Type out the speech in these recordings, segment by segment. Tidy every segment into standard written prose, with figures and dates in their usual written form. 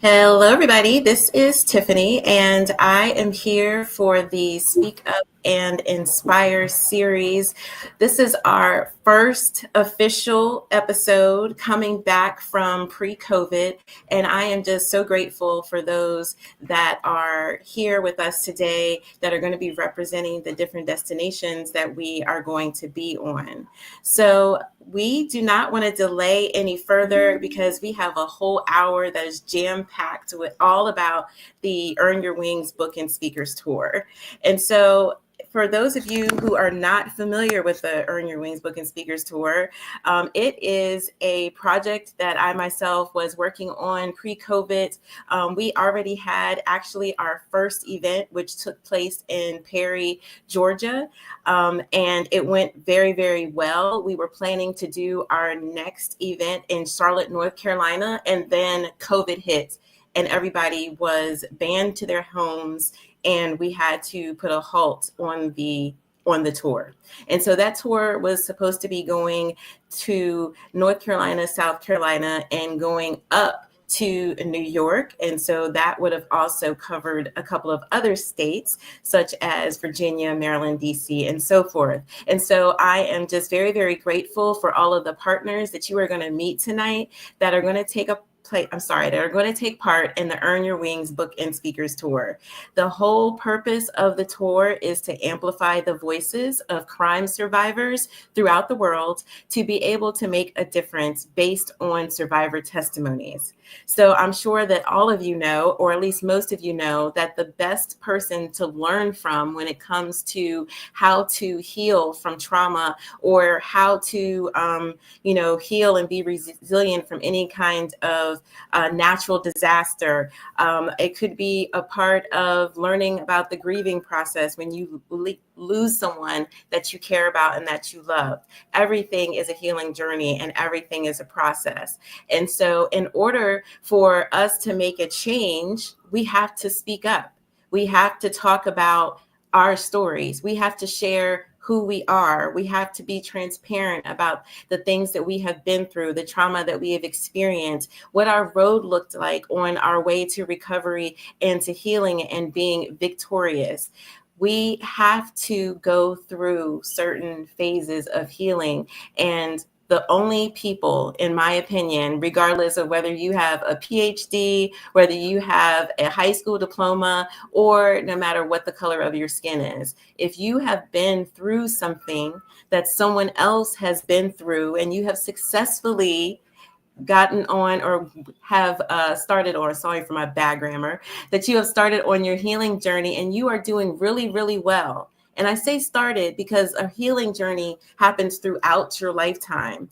Hello, everybody. This is Tiffany, and I am here for the Speak Up and Inspire series. This is our first official episode coming back from pre-COVID, and I am just so grateful for those that are here with us today that are going to be representing the different destinations that we are going to be on. So we do not want to delay any further because we have a whole hour that is jam-packed with all about the Earn Your Wings Book and Speakers Tour. And so for those of you who are not familiar with the Earn Your Wings Book and Speakers Tour, it is a project that I myself was working on pre-COVID. We already had actually our first event, which took place in Perry, Georgia, and it went very, very well. We were planning to do our next event in Charlotte, North Carolina, and then COVID hit and everybody was banned to their homes, and we had to put a halt on the tour. And so that tour was supposed to be going to North Carolina, South Carolina, and going up to New York. And so that would have also covered a couple of other states, such as Virginia, Maryland, DC, and so forth. And so I am just very, very grateful for all of the partners that you are going to meet tonight that are going to take that are going to take part in the Earn Your Wings Book and Speakers Tour. The whole purpose of the tour is to amplify the voices of crime survivors throughout the world to be able to make a difference based on survivor testimonies. So I'm sure that all of you know, or at least most of you know, that the best person to learn from when it comes to how to heal from trauma or how to, heal and be resilient from any kind of natural disaster. It could be a part of learning about the grieving process when you lose someone that you care about and that you love. Everything is a healing journey and everything is a process. And so in order for us to make a change, we have to speak up. We have to talk about our stories. We have to share who we are. We have to be transparent about the things that we have been through, the trauma that we have experienced, what our road looked like on our way to recovery and to healing and being victorious. We have to go through certain phases of healing, and the only people, in my opinion, regardless of whether you have a PhD, whether you have a high school diploma, or no matter what the color of your skin is, if you have been through something that someone else has been through and you have successfully gotten on or have started, or sorry for my bad grammar, that you have started on your healing journey and you are doing really, really well. And I say started because a healing journey happens throughout your lifetime.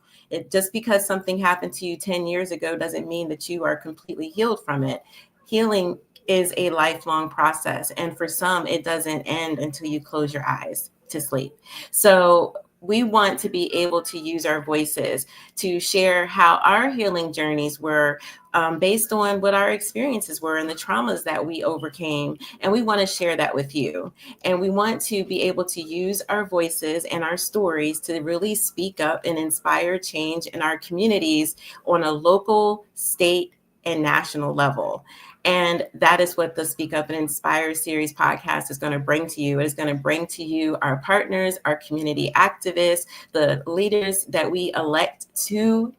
Just because something happened to you 10 years ago doesn't mean that you are completely healed from it. Healing is a lifelong process. And for some, it doesn't end until you close your eyes to sleep. So we want to be able to use our voices to share how our healing journeys were, based on what our experiences were and the traumas that we overcame. And we want to share that with you. And we want to be able to use our voices and our stories to really speak up and inspire change in our communities on a local, state, and national level. And that is what the Speak Up and Inspire series podcast is going to bring to you. It is going to bring to you our partners, our community activists, the leaders that we elect to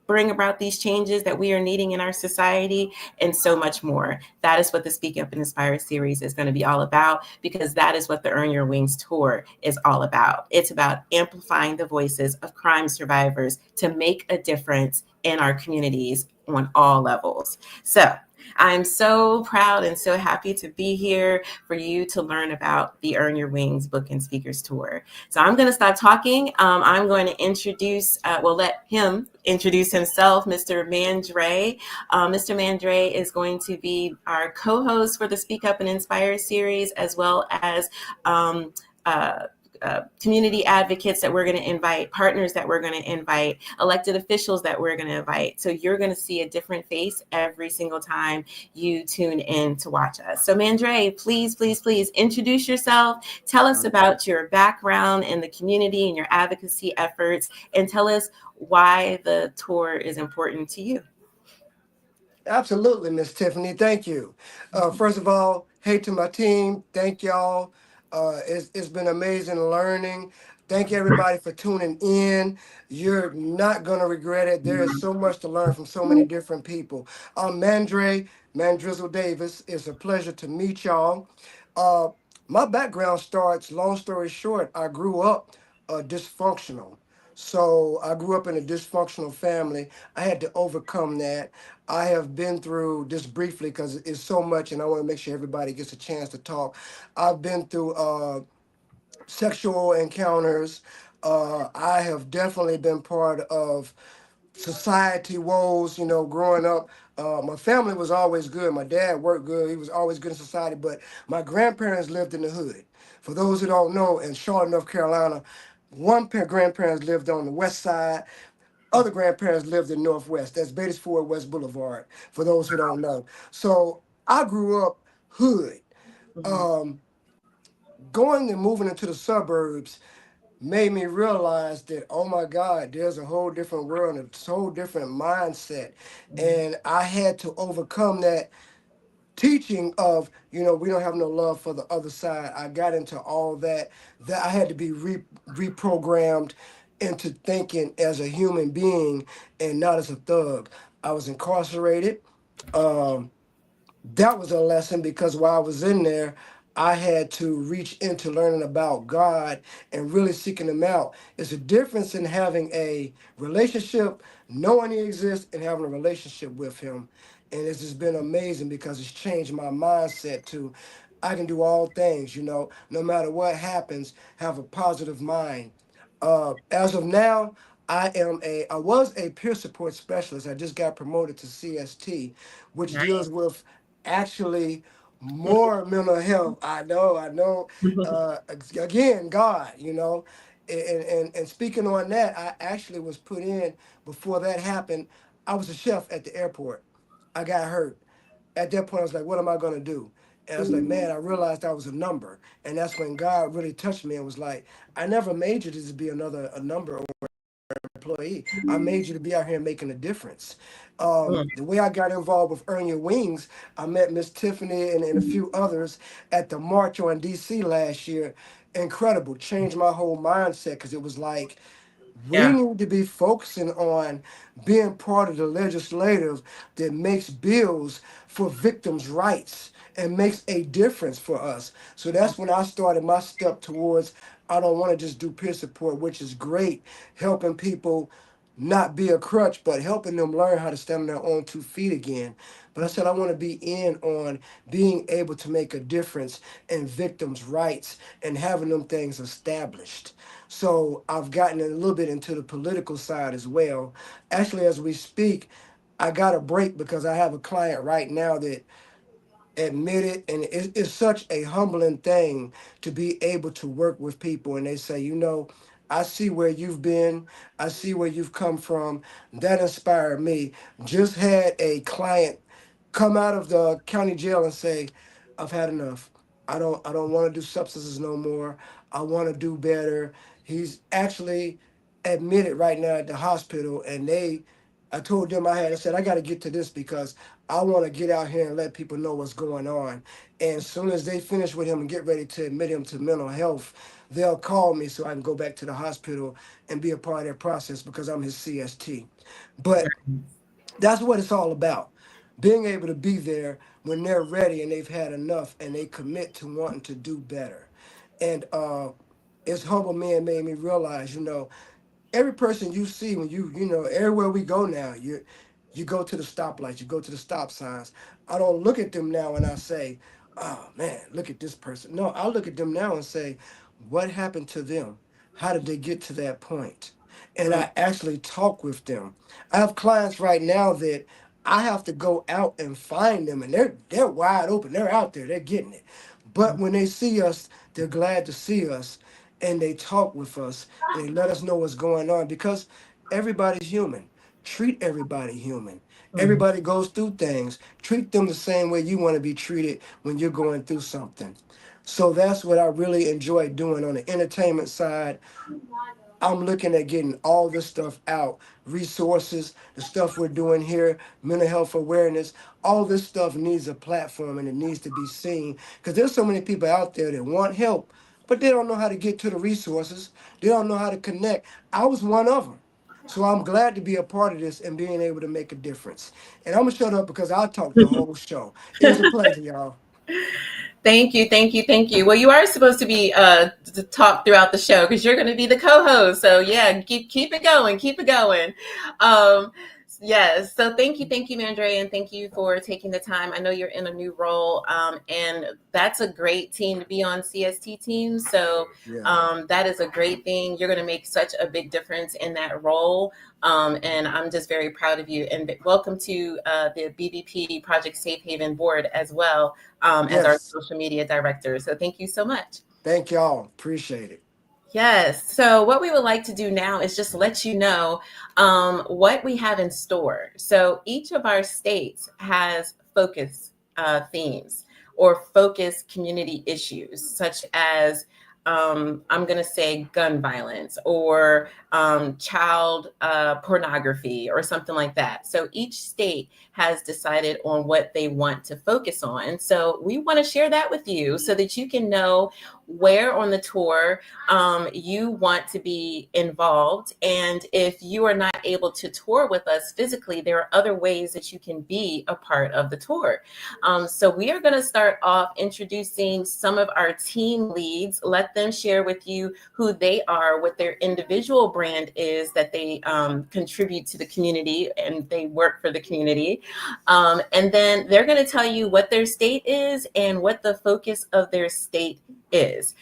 bring about these changes that we are needing in our society, and so much more. That is what the Speak Up and Inspire series is going to be all about, because that is what the Earn Your Wings tour is all about. It's about amplifying the voices of crime survivors to make a difference in our communities on all levels. So I'm so proud and so happy to be here for you to learn about the Earn Your Wings Book and Speakers Tour. So I'm going to stop talking. I'm going to let him introduce himself, Mr. Mandre. Mr. Mandre is going to be our co-host for the Speak Up and Inspire series, as well as community advocates that we're going to invite, partners that we're going to invite, elected officials that we're going to invite. So you're going to see a different face every single time you tune in to watch us. So Mandre, please introduce yourself. Tell us about your background in the community and your advocacy efforts, and tell us why the tour is important to you. Absolutely, Miss Tiffany. Thank you. First of all, hey to my team. Thank y'all. It's been amazing learning. Thank you everybody for tuning in. You're not gonna regret it. There is so much to learn from so many different people. I'm Mandrizzle Davis. It's a pleasure to meet y'all. Uh, my background starts. Long story short, I grew up dysfunctional. So I grew up in a dysfunctional family. I had to overcome that. I have been through just briefly because it's so much, and I want to make sure everybody gets a chance to talk. I've been through sexual encounters. I have definitely been part of society woes. Growing up, my family was always good. My dad worked good. He was always good in society, but my grandparents lived in the hood. For those who don't know, in Charlotte, North Carolina, one pair grandparents lived on the west side, other grandparents lived in Northwest. That's Beatties Ford West Boulevard, for those who don't know. So I grew up hood. Mhm. Um, Going and moving into the suburbs made me realize that, oh my God, there's a whole different world and a whole different mindset. And I had to overcome that teaching of, we don't have no love for the other side. I got into all that I had to be reprogrammed into thinking as a human being and not as a thug. I was incarcerated. um, that was a lesson because while I was in there, I had to reach into learning about God and really seeking Him out. It's a difference in having a relationship, knowing He exists, and having a relationship with Him. And it's just been amazing because it's changed my mindset to I can do all things, no matter what happens, have a positive mind. As of now, I was a peer support specialist. I just got promoted to CST, which deals Nice. with actually more mental health. I know. Again, God, and speaking on that, I actually was put in before that happened. I was a chef at the airport. I got hurt. At that point, I was like, what am I gonna do? And I was like, man, I realized I was a number. And that's when God really touched me and was like, I never made you to just be a number employee. I made you to be out here making a difference. Mm. The way I got involved with Earn Your Wings, I met Miss Tiffany and a few others at the march on DC last year. Incredible, changed my whole mindset because it was like we Yeah. need to be focusing on being part of the legislative that makes bills for victims' rights and makes a difference for us. So that's when I started my step towards I don't want to just do peer support, which is great, helping people not be a crutch, but helping them learn how to stand on their own 2 feet again. But I said I want to be in on being able to make a difference in victims' rights and having them things established. So I've gotten a little bit into the political side as well. Actually, as we speak, I got a break because I have a client right now that admitted, and it's such a humbling thing to be able to work with people and they say, I see where you've been, I see where you've come from. That inspired me. Just had a client come out of the county jail and say, I've had enough. I don't want to do substances no more. I want to do better. He's actually admitted right now at the hospital, and I told them I said I got to get to this because I want to get out here and let people know what's going on. And as soon as they finish with him and get ready to admit him to mental health, they'll call me so I can go back to the hospital and be a part of that process because I'm his CST. But that's what it's all about. Being able to be there when they're ready and they've had enough and they commit to wanting to do better. And it's humble man made me realize, every person you see when everywhere we go now, you go to the stoplights, you go to the stop signs. I don't look at them now and I say, oh man, look at this person. No, I look at them now and say, what happened to them? How did they get to that point? And Mm. I actually talk with them. I have clients right now that I have to go out and find them, and they're wide open. They're out there. They're getting it. But when they see us, they're glad to see us, and they talk with us and they let us know what's going on because everybody's human. Treat everybody human. Mm. Everybody goes through things. Treat them the same way you want to be treated when you're going through something. So that's what I really enjoy doing on the entertainment side. I'm looking at getting all this stuff out, resources, the stuff we're doing here, mental health awareness, all this stuff needs a platform and it needs to be seen because there's so many people out there that want help, but they don't know how to get to the resources. They don't know how to connect. I was one of them. So I'm glad to be a part of this and being able to make a difference. And I'm gonna shut up because I'll talk the whole show. It was a pleasure, y'all. Thank you, thank you, thank you. Well, you are supposed to be to talk throughout the show because you're going to be the co-host. So yeah, keep it going, keep it going. Um, yes. So thank you, Mandre, and thank you for taking the time. I know you're in a new role, and that's a great team to be on, CST team. So Yeah. that is a great thing. You're going to make such a big difference in that role. And I'm just very proud of you. And welcome to the BVP Project Safe Haven board as well, as our Yes. social media director. So thank you so much. Thank y'all. Appreciate it. Yes. So what we would like to do now is just let you know what we have in store. So each of our states has focus themes or focus community issues, such as I'm going to say gun violence or child pornography or something like that. So each state has decided on what they want to focus on. So we want to share that with you so that you can know where on the tour you want to be involved. And if you are not able to tour with us physically, there are other ways that you can be a part of the tour. So we are going to start off introducing some of our team leads, let them share with you who they are, what their individual brand is that they contribute to the community and they work for the community. And then they're going to tell you what their state is and what the focus of their state is,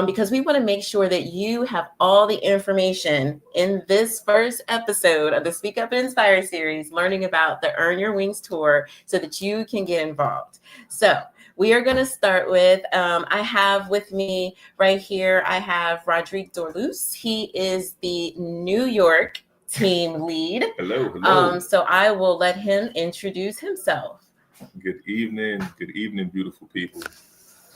because we want to make sure that you have all the information in this first episode of the Speak Up and Inspire series, learning about the Earn Your Wings tour so that you can get involved. So we are going to start with, I have with me right here, I have Rodrigue Dorlus. He is the New York team lead. Hello. So I will let him introduce himself. Good evening, beautiful people.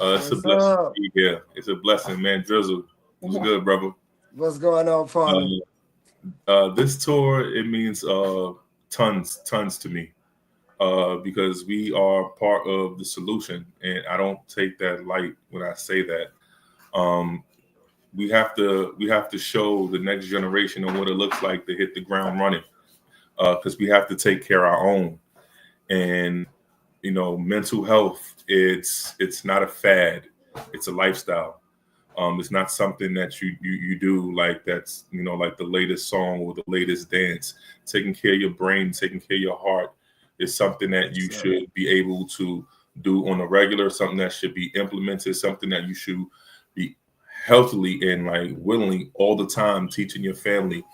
It's a What's blessing to up? be here. It's a blessing, man. Drizzle, what's good, brother? What's going on, partner? This tour, it means tons to me, because we are part of the solution, and I don't take that light when I say that. Um, we have to show the next generation of what it looks like to hit the ground running, because we have to take care of our own. And mental health, it's not a fad, it's a lifestyle. It's not something that you do like that's like the latest song or the latest dance. Taking care of your brain, taking care of your heart is something that you should be able to do on a regular, something that should be implemented, something that you should be healthily and like willingly all the time teaching your family.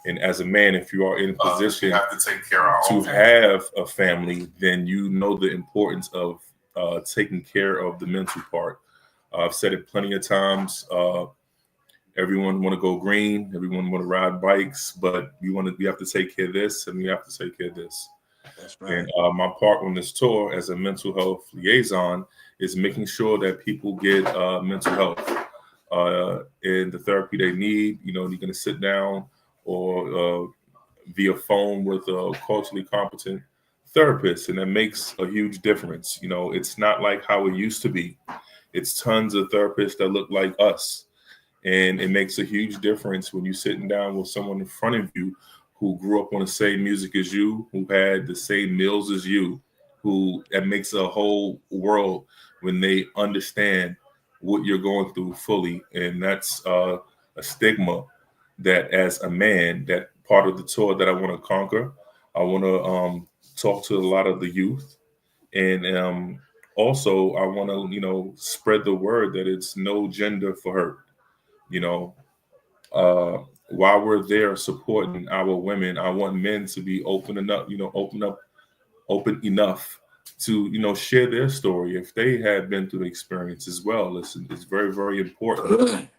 And as a man, if you are in a position to have a family, then you know the importance of taking care of the mental part. I've said it plenty of times. Everyone want to go green. Everyone want to ride bikes, but we have to take care of this, and we have to take care of this. That's right. And my part on this tour as a mental health liaison is making sure that people get mental health and the therapy they need. You're going to sit down or via phone with a culturally competent therapist, and that makes a huge difference. It's not like how it used to be. It's tons of therapists that look like us, and it makes a huge difference when you're sitting down with someone in front of you who grew up on the same music as you, who had the same meals as you, who that makes a whole world when they understand what you're going through fully. And that's a stigma that as a man, that part of the tour that I want to conquer. I want to talk to a lot of the youth, and also I want to spread the word that it's no gender for hurt. While we're there supporting our women, I want men to be open enough, open enough to share their story if they have been through the experience as well. It's very, very important.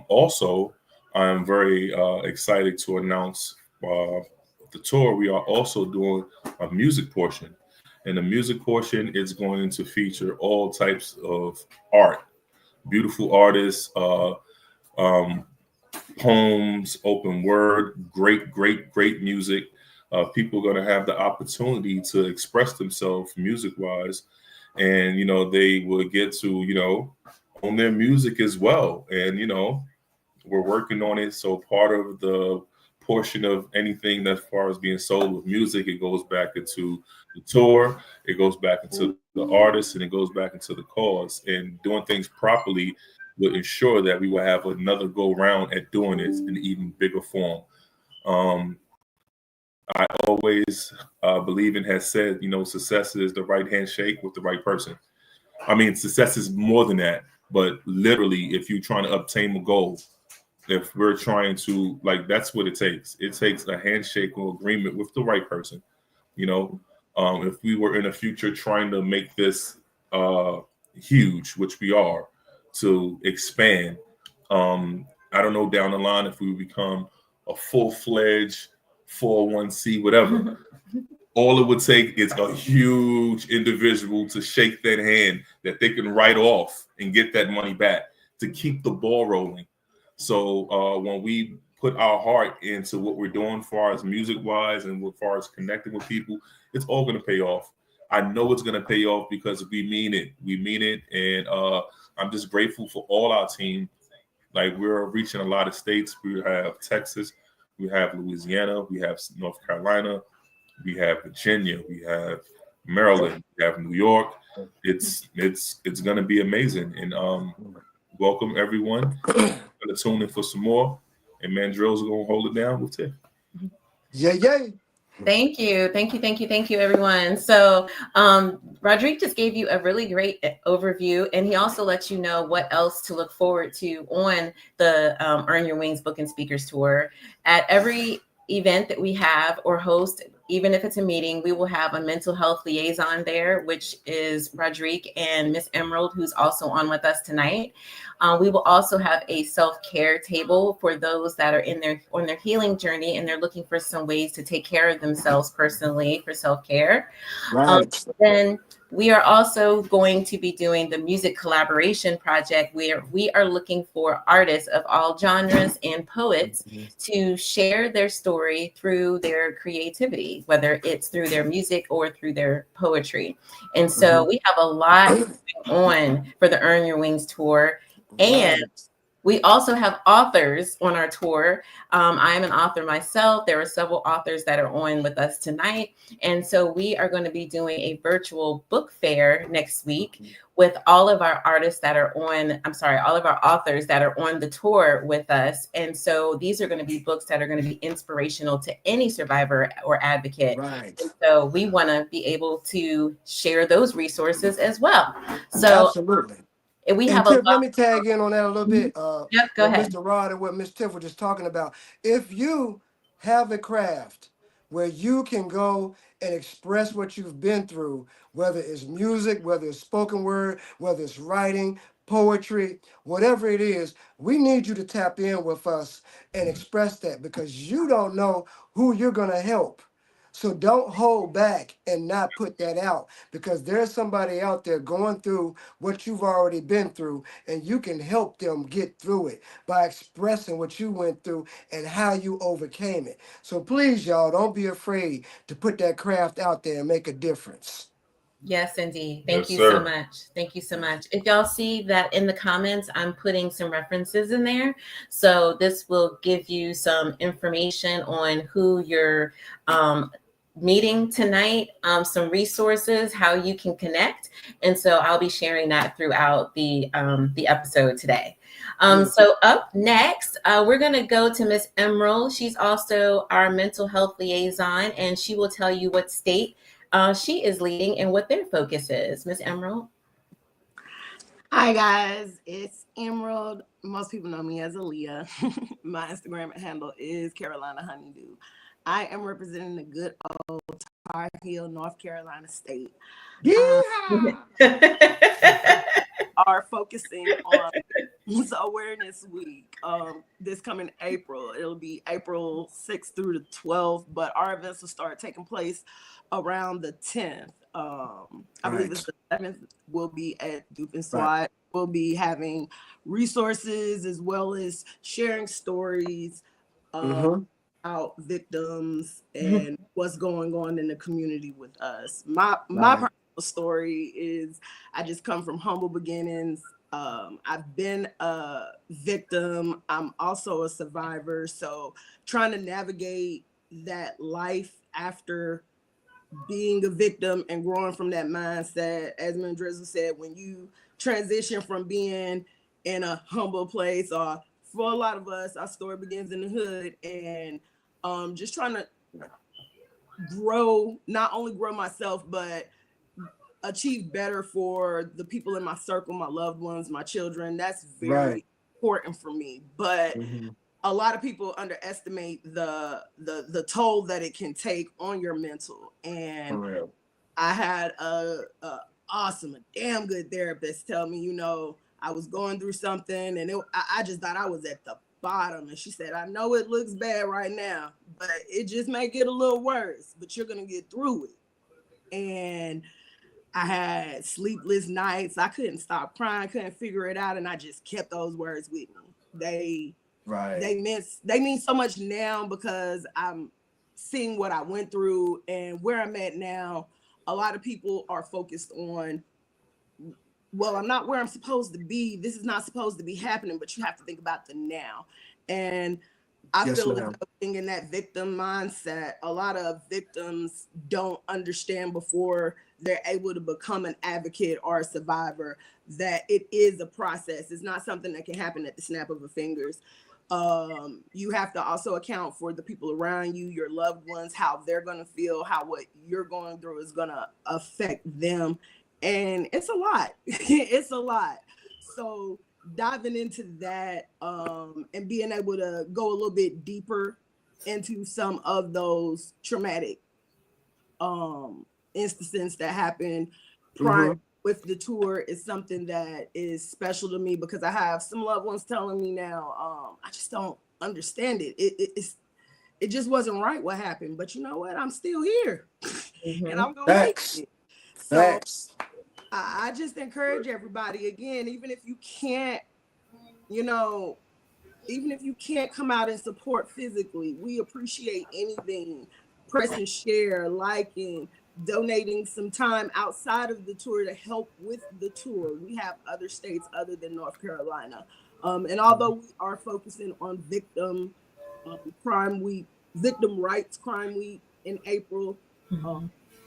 Also, I'm very excited to announce the tour. We are also doing a music portion, and the music portion is going to feature all types of art, beautiful artists, poems, open word, great music. People are going to have the opportunity to express themselves music wise, and they will get to own their music as well. And we're working on it. So part of the portion of anything that far as being sold with music, it goes back into the tour, it goes back into the artist, and it goes back into the cause. And doing things properly will ensure that we will have another go round at doing it in even bigger form. I always believe and has said, success is the right handshake with the right person. I mean, success is more than that, but literally, if you're trying to obtain the goal, if we're trying to, that's what it takes. It takes a handshake or agreement with the right person. If we were in the future trying to make this huge, which we are, to expand, I don't know down the line if we become a full-fledged 401c, whatever. All it would take is a huge individual to shake that hand that they can write off and get that money back to keep the ball rolling. So when we put our heart into what we're doing as far as music-wise and as far as connecting with people, it's all going to pay off. I know it's going to pay off because we mean it. We mean it. And I'm just grateful for all our team. Like, we're reaching a lot of states. We have Texas, we have Louisiana, we have North Carolina, we have Virginia, we have Maryland, we have New York. It's going to be amazing. And welcome everyone. Going to tune in for some more. And Mandrill's going to hold it down with Tiff. Yay. Thank you, everyone. So Rodrigue just gave you a really great overview, and he also lets you know what else to look forward to on the Earn Your Wings Book and Speakers Tour. At every event that we have or host, even if it's a meeting, we will have a mental health liaison there, which is Rodrigue and Miss Emerald, who's also on with us tonight. We will also have a self-care table for those that are on their healing journey and they're looking for some ways to take care of themselves personally for self-care. Right. Then we are also going to be doing the music collaboration project, where we are looking for artists of all genres and poets to share their story through their creativity, whether it's through their music or through their poetry. And so we have a lot going on for the Earn Your Wings tour. And we also have authors on our tour. I am an author myself. There are several authors that are on with us tonight. And so we are going to be doing a virtual book fair next week with all of our artists that are all of our authors that are on the tour with us. And so these are going to be books that are going to be inspirational to any survivor or advocate. Right. And so we want to be able to share those resources as well. So absolutely. We and have Tiff, let me tag in on that a little bit. Yep, go ahead. Mr. Rod and what Ms. Tiff were just talking about. If you have a craft where you can go and express what you've been through, whether it's music, whether it's spoken word, whether it's writing, poetry, whatever it is, we need you to tap in with us and express that, because you don't know who you're going to help. So don't hold back and not put that out, because there's somebody out there going through what you've already been through, and you can help them get through it by expressing what you went through and how you overcame it. So please, y'all, don't be afraid to put that craft out there and make a difference. Yes, indeed. Thank you so much. Thank you so much. If y'all see that in the comments, I'm putting some references in there. So this will give you some information on who you're meeting tonight, some resources, how you can connect. And so I'll be sharing that throughout the episode today. So up next, we're going to go to Miss Emerald. She's also our mental health liaison, and she will tell you what state she is leading and what their focus is. Miss Emerald. Hi guys, it's Emerald. Most people know me as Aaliyah. My Instagram handle is Carolina Honeydew. I am representing the good old Tar Heel, North Carolina state. Are focusing on Awareness Week this coming April. It'll be April 6th through the 12th, but our events will start taking place around the 10th. I believe it's the 7th. We'll be at Duke and Swat. We'll be having resources as well as sharing stories about victims and what's going on in the community with us. My personal story is I just come from humble beginnings. I've been a victim. I'm also a survivor. So trying to navigate that life after being a victim and growing from that mindset, as Drizzle said, when you transition from being in a humble place, or for a lot of us, our story begins in the hood, and just trying to grow, not only grow myself, but achieve better for the people in my circle, my loved ones, my children. That's very important for me. But a lot of people underestimate the toll that it can take on your mental. And I had a damn good therapist tell me, you know, I was going through something, and I just thought I was at the bottom. And she said, I know it looks bad right now, but it just may get a little worse, but you're going to get through it. And I had sleepless nights. I couldn't stop crying, couldn't figure it out. And I just kept those words with me. They mean so much now, because I'm seeing what I went through and where I'm at now. A lot of people are focused on, well, I'm not where I'm supposed to be. This is not supposed to be happening, but you have to think about the now. And I feel like being in that victim mindset, a lot of victims don't understand before they're able to become an advocate or a survivor that it is a process. It's not something that can happen at the snap of a fingers. You have to also account for the people around you, your loved ones, how they're going to feel, how what you're going through is going to affect them. And it's a lot. It's a lot. So diving into that and being able to go a little bit deeper into some of those traumatic instances that happened prior with the tour is something that is special to me, because I have some loved ones telling me now, I just don't understand it. It just wasn't right what happened, but you know what? I'm still here and I'm gonna make it. So I just encourage everybody, again, even if you can't, you know, even if you can't come out and support physically, we appreciate anything. Press and share, liking, donating some time outside of the tour to help with the tour. We have other states other than North Carolina. And although we are focusing on victim crime week, victim rights crime week in April,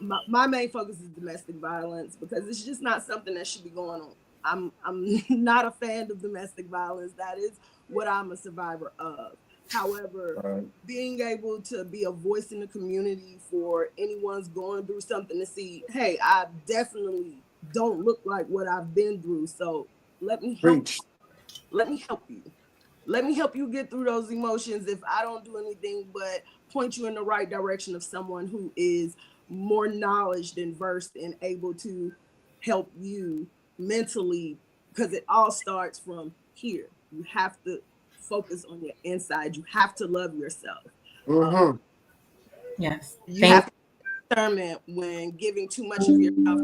my main focus is domestic violence, because it's just not something that should be going on. I'm not a fan of domestic violence. That is what I'm a survivor of. However, being able to be a voice in the community for anyone's going through something, to see, hey, I definitely don't look like what I've been through. So let me help. Let me help you. Let me help you get through those emotions. If I don't do anything but point you in the right direction of someone who is more knowledgeable and versed and able to help you mentally, because it all starts from here. You have to focus on your inside. You have to love yourself. Yes. You have to determine when giving too much of yourself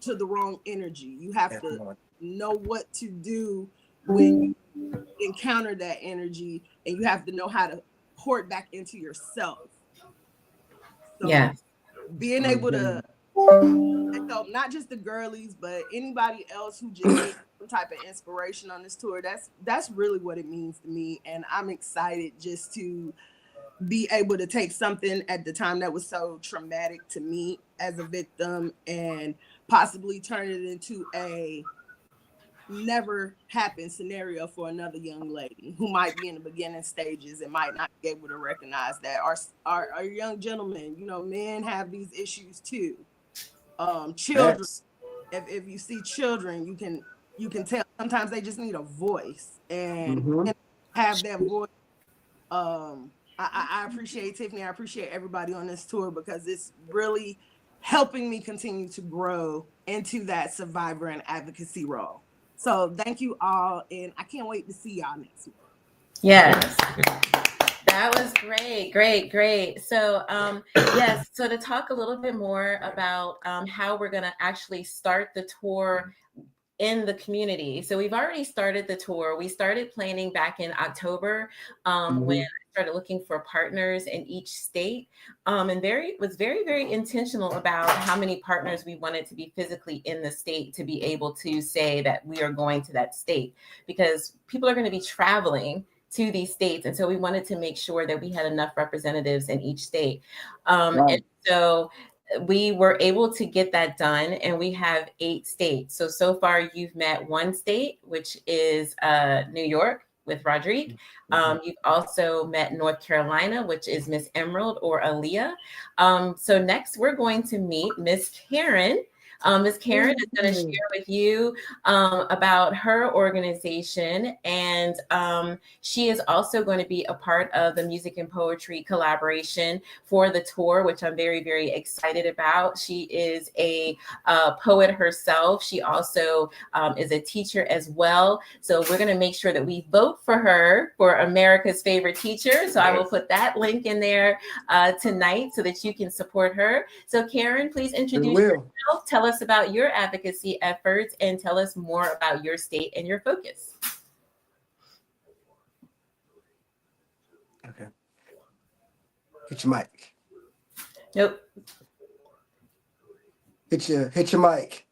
to the wrong energy. You have to know what to do when you encounter that energy, and you have to know how to pour it back into yourself. So being able to help not just the girlies, but anybody else who just needs some type of inspiration on this tour, that's really what it means to me. And I'm excited just to be able to take something at the time that was so traumatic to me as a victim and possibly turn it into a never happen scenario for another young lady who might be in the beginning stages and might not be able to recognize that. Our young gentlemen, you know, men have these issues too. Children, if you see children, you can tell sometimes they just need a voice, and have that voice. I appreciate Tiffany. I appreciate everybody on this tour, because it's really helping me continue to grow into that survivor and advocacy role. So thank you all, and I can't wait to see y'all next week. Yes. That was great. So, yes, so to talk a little bit more about how we're going to actually start the tour in the community. So we've already started the tour. We started planning back in October when I started looking for partners in each state, and was very intentional about how many partners we wanted to be physically in the state to be able to say that we are going to that state, because people are going to be traveling to these states, and so we wanted to make sure that we had enough representatives in each state. And so we were able to get that done, and we have 8 states. So far you've met one state, which is New York with Rodrigue. You've also met North Carolina, which is Miss Emerald or Aaliyah. So next we're going to meet Miss Karen. Ms. Karen is going to share with you about her organization, and she is also going to be a part of the music and poetry collaboration for the tour, which I'm very excited about. She is a poet herself. She also is a teacher as well. So we're going to make sure that we vote for her for America's favorite teacher. So I will put that link in there tonight so that you can support her. So Karen, please introduce yourself. Tell us about your advocacy efforts and tell us more about your state and your focus. Okay. Hit your mic. Nope. Hit your mic.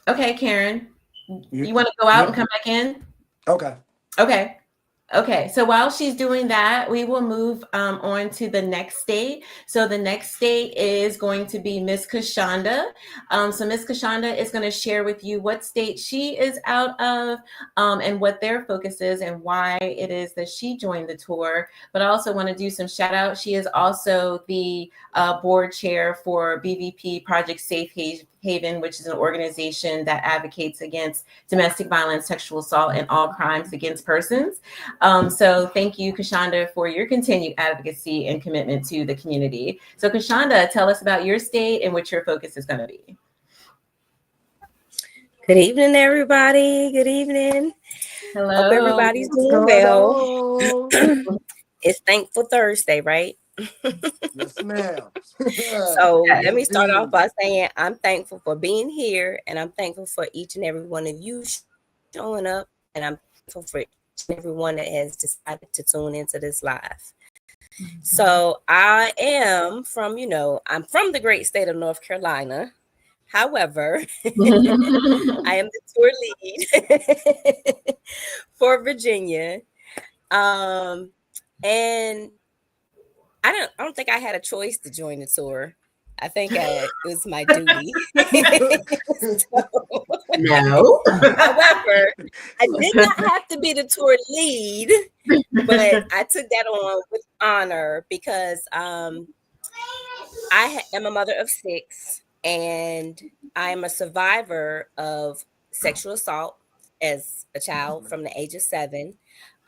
Okay, Karen. You want to go out and come back in? Okay, so while she's doing that, we will move on to the next state. So the next state is going to be Miss Kashonda. So Miss Kashonda is going to share with you what state she is out of and what their focus is and why it is that she joined the tour. But I also want to do some shout out. She is also the board chair for BVP Project Safe Haven, which is an organization that advocates against domestic violence, sexual assault, and all crimes against persons. So thank you, Kashonda, for your continued advocacy and commitment to the community. So Kashonda, tell us about your state and what your focus is going to be. Good evening, everybody. Good evening. Hello. Hope everybody's doing well. It's Thankful Thursday, right? Yes, ma'am. So let me start off by saying I'm thankful for being here, and I'm thankful for each and every one of you showing up, and I'm thankful for each and every one that has decided to tune into this live. So I am from, I'm from the great state of North Carolina. However, I am the tour lead for Virginia. And I don't think I had a choice to join the tour. I think it was my duty. No. However, I did not have to be the tour lead, but I took that on with honor because I am a mother of 6, and I am a survivor of sexual assault as a child from the age of 7,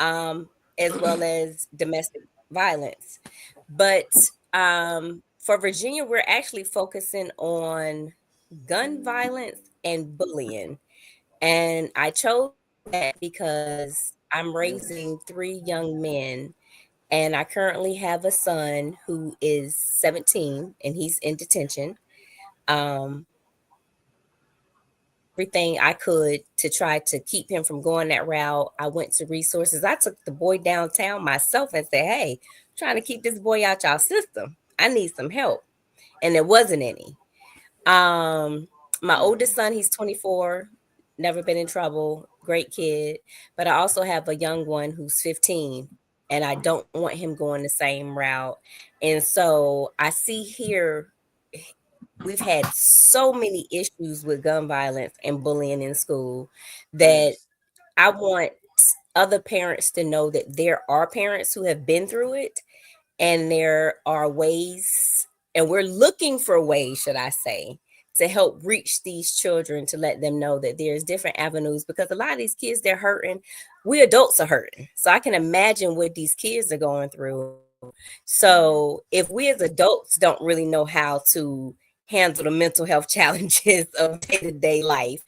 as well as domestic violence. But for Virginia, we're actually focusing on gun violence and bullying. And I chose that because I'm raising 3 young men, and I currently have a son who is 17 and he's in detention. Everything I could to try to keep him from going that route. I went to resources. I took the boy downtown myself and said, hey, I'm trying to keep this boy out y'all system. I need some help. And there wasn't any. My oldest son, he's 24, never been in trouble, great kid. But I also have a young one who's 15, and I don't want him going the same route. And so I see here, we've had so many issues with gun violence and bullying in school that I want other parents to know that there are parents who have been through it, and there are ways, and we're looking for ways, should I say, to help reach these children, to let them know that there's different avenues, because a lot of these kids, they're hurting. We adults are hurting. So I can imagine what these kids are going through. So if we as adults don't really know how to handle the mental health challenges of day-to-day life,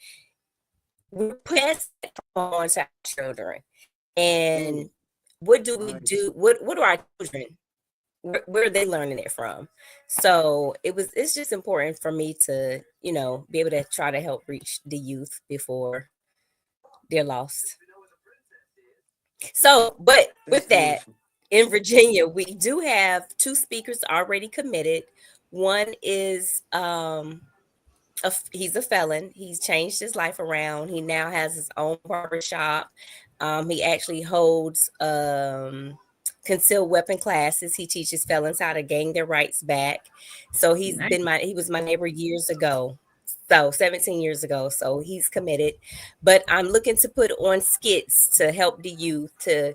we pass it on to our children. And what do we Nice. do? What do our children, where are they learning it from? So it's just important for me to, be able to try to help reach the youth before they're lost. So, but That's with that, beautiful. in Virginia, we do have 2 speakers already committed. One is he's a felon. He's changed his life around. He now has his own barber shop. He actually holds concealed weapon classes. He teaches felons how to gain their rights back. So he was my neighbor years ago. So 17 years ago. So he's committed. But I'm looking to put on skits to help the youth, to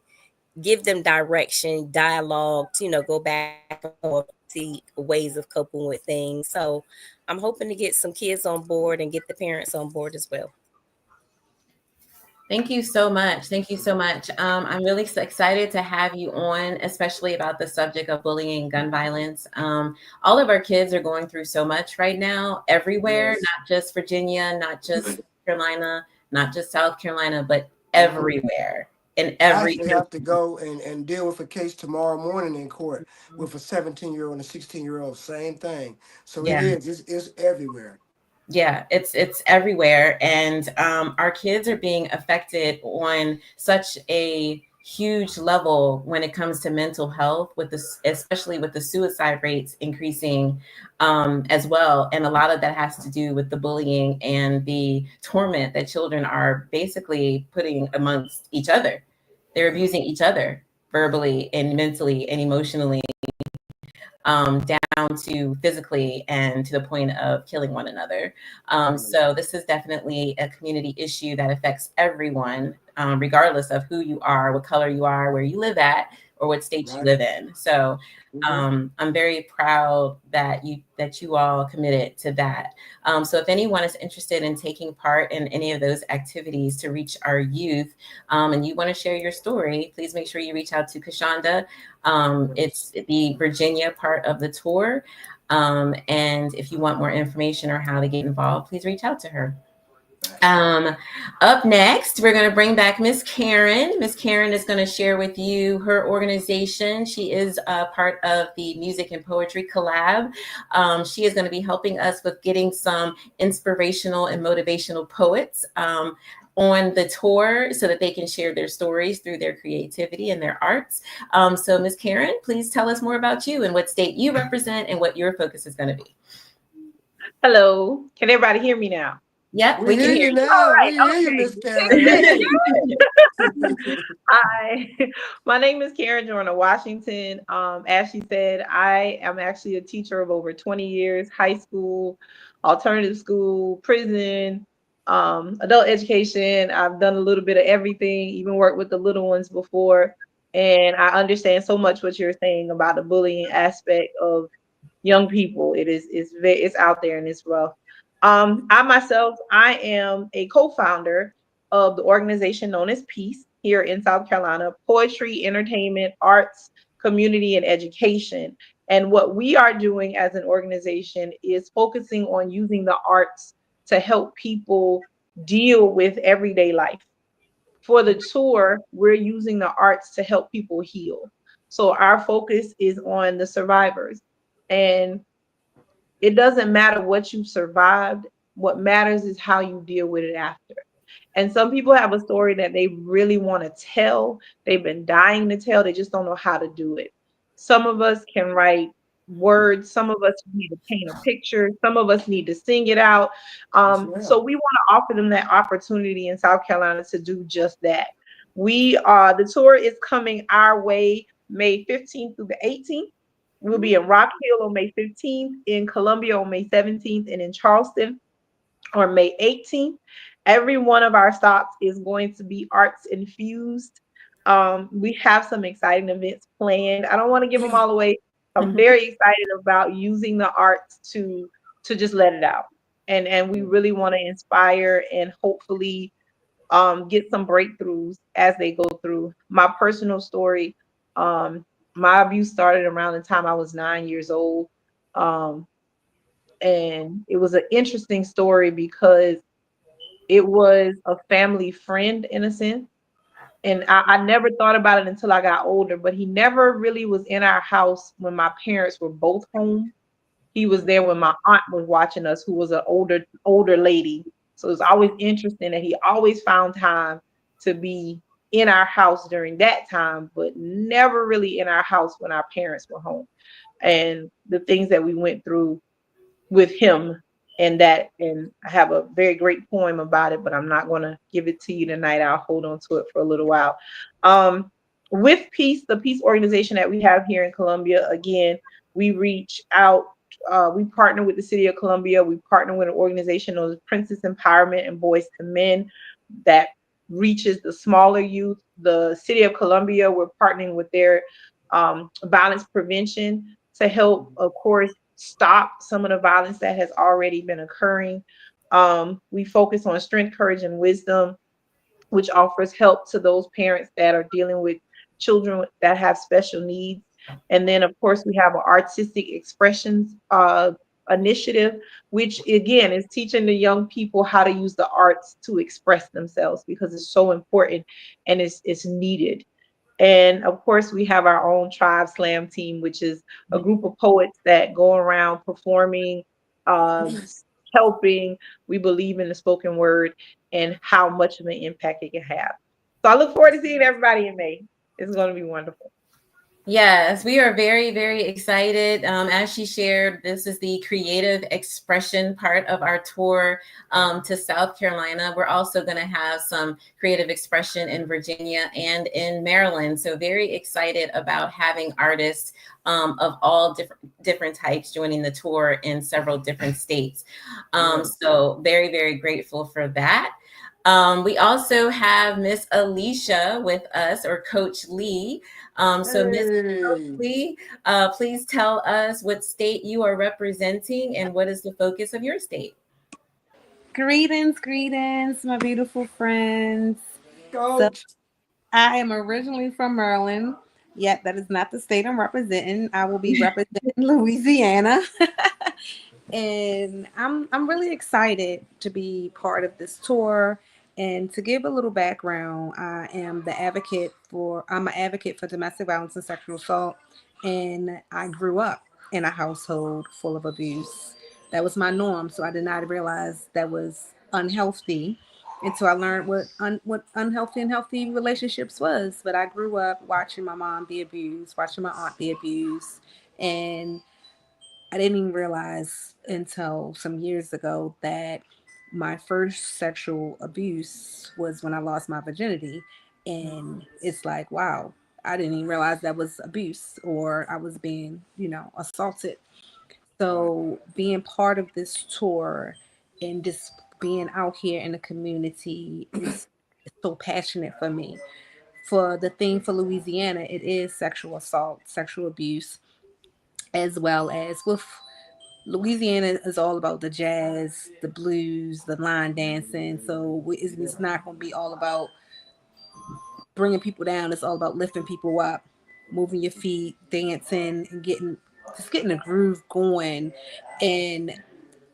give them direction, dialogue, to, go back and forth, see ways of coping with things. So I'm hoping to get some kids on board and get the parents on board as well. Thank you so much. Thank you so much. I'm really excited to have you on, especially about the subject of bullying and gun violence. All of our kids are going through so much right now, everywhere, Yes. not just Virginia, not just North Carolina, not just South Carolina, but everywhere. In I every actually have to go and deal with a case tomorrow morning in court with a 17-year-old and a 16-year-old. Same thing. So it yeah. is. It's everywhere. Yeah, it's everywhere, and our kids are being affected on such a huge level when it comes to mental health, with this, especially with the suicide rates increasing as well, and a lot of that has to do with the bullying and the torment that children are basically putting amongst each other. They're abusing each other verbally and mentally and emotionally, down to physically and to the point of killing one another. So this is definitely a community issue that affects everyone, regardless of who you are, what color you are, where you live at, or what state you live in. So I'm very proud that you all committed to that. So if anyone is interested in taking part in any of those activities to reach our youth, and you want to share your story, please make sure you reach out to Kashonda. It's the Virginia part of the tour. And if you want more information or how to get involved, please reach out to her. Up next, we're going to bring back Miss Karen. Miss Karen is going to share with you her organization. She is a part of the Music and Poetry Collab. She is going to be helping us with getting some inspirational and motivational poets on the tour so that they can share their stories through their creativity and their arts. So Miss Karen, please tell us more about you and what state you represent and what your focus is going to be. Hello. Can everybody hear me now? Yep, we can hear you now. All right, We hear you, okay. Miss Karen. Hi, my name is Karen Joyner Washington. As she said, I am actually a teacher of over 20 years, high school, alternative school, prison, adult education. I've done a little bit of everything, even worked with the little ones before. And I understand so much what you're saying about the bullying aspect of young people. It's out there and it's rough. I am a co-founder of the organization known as Peace here in South Carolina: poetry, entertainment, arts, community, and education. And what we are doing as an organization is focusing on using the arts to help people deal with everyday life. For the tour, we're using the arts to help people heal. So our focus is on the survivors. And it doesn't matter what you've survived. What matters is how you deal with it after. And some people have a story that they really want to tell. They've been dying to tell. They just don't know how to do it. Some of us can write words. Some of us need to paint a picture. Some of us need to sing it out. So we want to offer them that opportunity in South Carolina to do just that. The tour is coming our way May 15th through the 18th. We'll be in Rock Hill on May 15th, in Columbia on May 17th, and in Charleston on May 18th. Every one of our stops is going to be arts infused. We have some exciting events planned. I don't want to give them all away. I'm very excited about using the arts to just let it out. And we really want to inspire and hopefully get some breakthroughs as they go through. My personal story, my abuse started around the time I was 9 years old. And it was an interesting story because it was a family friend in a sense. and I never thought about it until I got older, but he never really was in our house when my parents were both home. He was there when my aunt was watching us, who was an older lady. So it's always interesting that he always found time to be in our house during that time, but never really in our house when our parents were home. And the things that we went through with him, and I have a very great poem about it, but I'm not going to give it to you tonight. I'll hold on to it for a little while. With Peace, the Peace organization that we have here in Columbia, again, we reach out. We partner with the city of Columbia. We partner with an organization known as Princess Empowerment and Boys to Men that reaches the smaller youth. The city of Columbia, we're partnering with their violence prevention to help, of course, stop some of the violence that has already been occurring. We focus on strength, courage, and wisdom, which offers help to those parents that are dealing with children that have special needs. And then, of course, we have an artistic expressions initiative, which again is teaching the young people how to use the arts to express themselves, because it's so important and it's needed. And of course, we have our own Tribe Slam team, which is a group of poets that go around performing, helping. We believe in the spoken word and how much of an impact it can have. So I look forward to seeing everybody in May. It's going to be wonderful. Yes, we are very, very excited. As she shared, this is the creative expression part of our tour to South Carolina. We're also going to have some creative expression in Virginia and in Maryland. So very excited about having artists of all different types joining the tour in several different states. So very, very grateful for that. We also have Miss Alicia with us, or Coach Lee. So Miss Lee, please tell us what state you are representing and what is the focus of your state. Greetings, my beautiful friends. Coach. So, I am originally from Maryland, yet that is not the state I'm representing. I will be representing Louisiana. And I'm really excited to be part of this tour. And to give a little background, I'm an advocate for domestic violence and sexual assault. And I grew up in a household full of abuse. That was my norm. So I did not realize that was unhealthy until I learned what unhealthy and healthy relationships was. But I grew up watching my mom be abused, watching my aunt be abused. And I didn't even realize until some years ago that my first sexual abuse was when I lost my virginity. And it's like, wow, I didn't even realize that was abuse, or I was being, assaulted. So being part of this tour and just being out here in the community is so passionate for me. For the thing for Louisiana, it is sexual assault, sexual abuse, as well as with Louisiana is all about the jazz, the blues, the line dancing. So it's not going to be all about bringing people down. It's all about lifting people up, moving your feet, dancing, and getting a groove going. And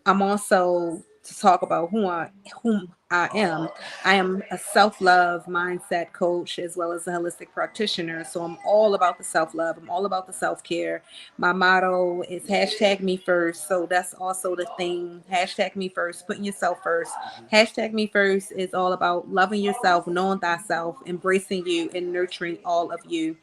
I'm also to talk about whom I am. I am a self-love mindset coach as well as a holistic practitioner. So I'm all about the self-love. I'm all about the self-care. My motto is #me first. So that's also the thing. #me first, putting yourself first. #me first is all about loving yourself, knowing thyself, embracing you, and nurturing all of you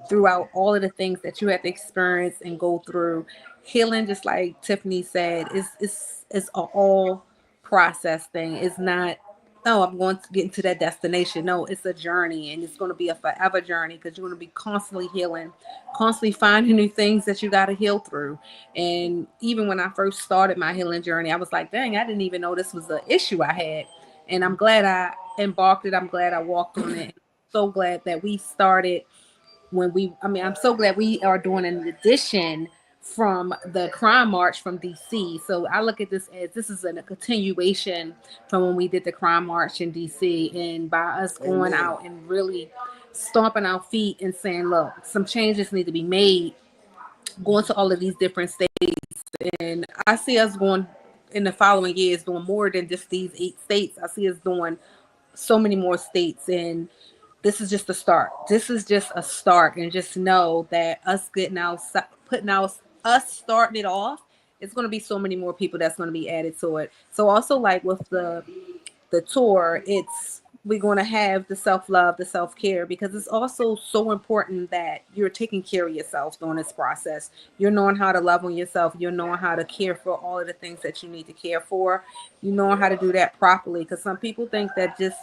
throughout all of the things that you have to experience and go through. Healing, just like Tiffany said, is an all process thing. It's not, oh, I'm going to get into that destination. No, it's a journey, and it's going to be a forever journey, because you're going to be constantly healing, constantly finding new things that you got to heal through. And even when I first started my healing journey, I was like, dang, I didn't even know this was an issue I had. And I'm glad I embarked it. I'm glad I walked on it. So glad that we started I'm so glad we are doing an addition from the crime march from DC. So I look at this as a continuation from when we did the crime march in DC, and by us going out and really stomping our feet and saying, look, some changes need to be made, going to all of these different states. And I see us going in the following years doing more than just these 8 states. I see us doing so many more states, and this is just a start. This is just a start, and just know that us getting out, putting out, us starting it off, it's going to be so many more people that's going to be added to it. So also, like with the tour, it's, we're going to have the self-love, the self-care, because it's also so important that you're taking care of yourself during this process. You're knowing how to love on yourself. You're knowing how to care for all of the things that you need to care for. You knowing how to do that properly, because some people think that just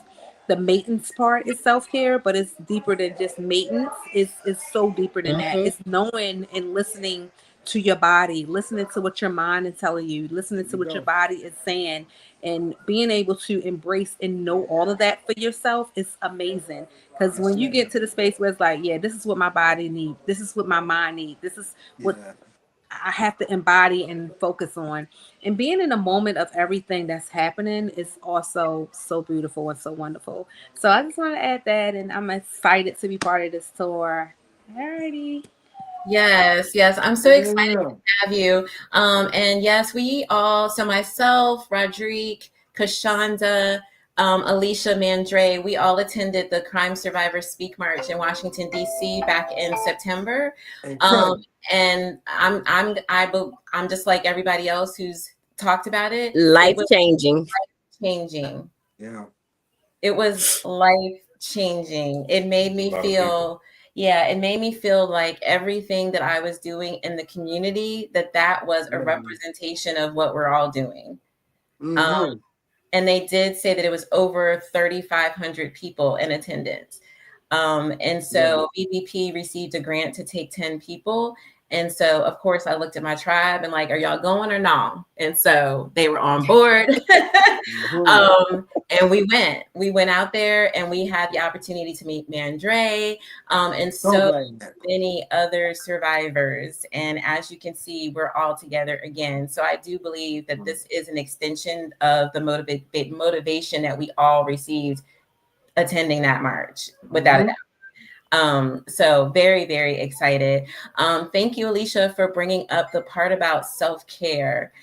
the maintenance part is self-care, but it's deeper than just maintenance. It's so deeper than that. It's knowing and listening to your body, listening to what your mind is telling you, listening to what your body is saying, and being able to embrace and know all of that for yourself is amazing. Because when you get to the space where it's like, yeah, this is what my body needs, this is what my mind needs, this is what I have to embody and focus on, and being in a moment of everything that's happening is also so beautiful and so wonderful. So I just want to add that, and I'm excited to be part of this tour. Alrighty. Yes, yes. I'm so excited to have you. And yes, we all, so myself, Rodrigue, Kashonda, Alicia Mandre, we all attended the Crime Survivors Speak March in Washington, D.C. back in September. And I'm just like everybody else who's talked about it. Life-changing. Life-changing. Yeah. It was life-changing. It made me feel... Yeah, it made me feel like everything that I was doing in the community, that was a representation of what we're all doing. And they did say that it was over 3,500 people in attendance. And so BBP received a grant to take 10 people. And so, of course, I looked at my tribe and like, are y'all going or no? And so they were on board. And we went out there and we had the opportunity to meet Mandre and so many other survivors. And as you can see, we're all together again. So I do believe that this is an extension of the motivation that we all received attending that march, without a doubt. So very, very excited. Thank you, Alicia, for bringing up the part about self-care.